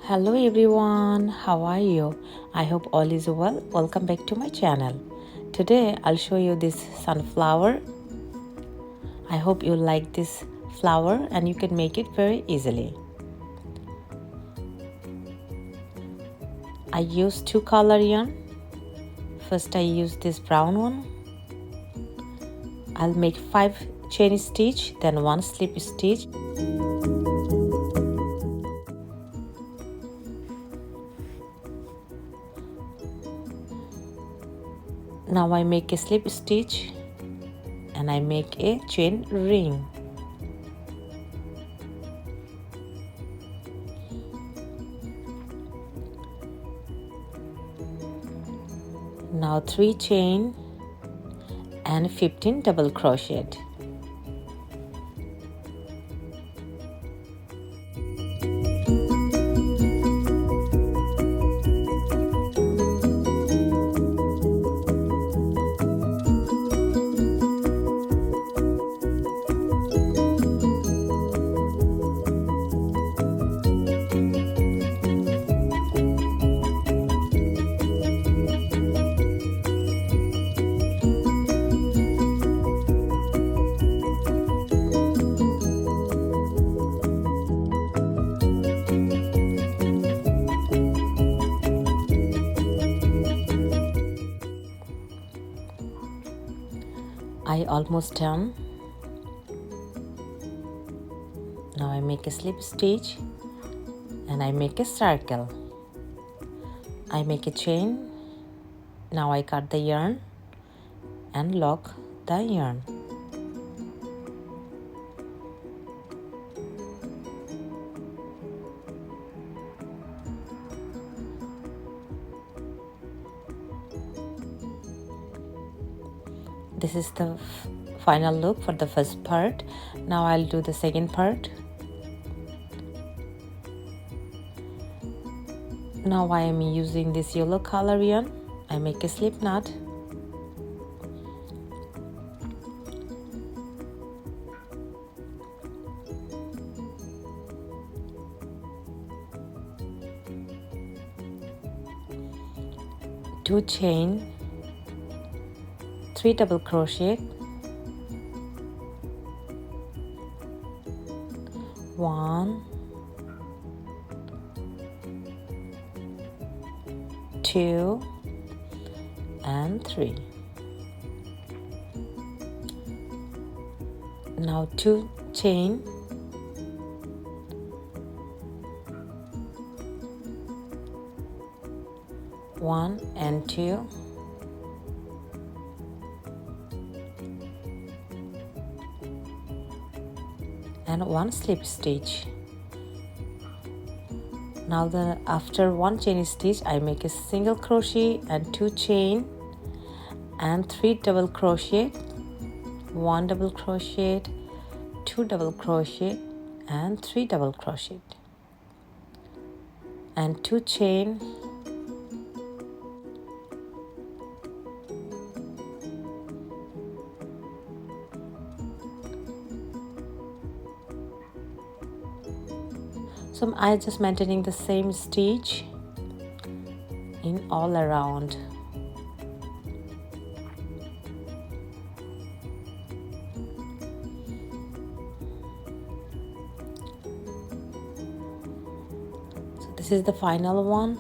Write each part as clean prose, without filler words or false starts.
Hello everyone, how are you? I hope all is well. Welcome back to my channel. Today I'll show you this sunflower. I hope you like this flower and you can make it very easily. I use two color yarn. First I use this brown one. I'll make 5 chain stitch, then 1 slip stitch. Now I make a slip stitch and I make a chain ring. Now 3 chain and 15 double crochet. I almost done. Now I make a slip stitch and I make a circle. I make a chain. Now I cut the yarn and lock the yarn. This is the final look for the first part. Now I'll do the second part. Now I am using this yellow color yarn. I make a slip knot. Two chain, 3 double crochet, 1, 2 and 3. Now 2 chain, 1 and 2, and 1 slip stitch. Now after 1 chain stitch I make a single crochet and 2 chain and 3 double crochet, 1 double crochet, 2 double crochet and 3 double crochet, and 2 chain, so I just maintaining the same stitch in all around. So this is the final one.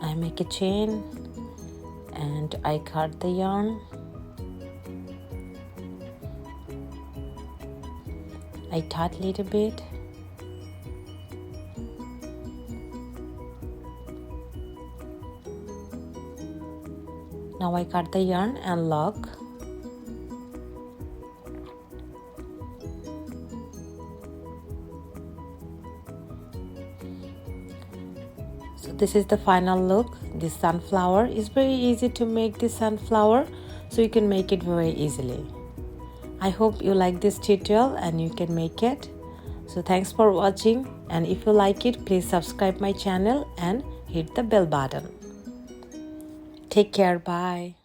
I make a chain and I cut the yarn. I tight a little bit. Now I cut the yarn and lock. So this is the final look. This sunflower is very easy to make this sunflower, so you can make it very easily. I hope you like this tutorial and you can make it. So thanks for watching, and if you like it, please subscribe my channel and hit the bell button. Take care. Bye.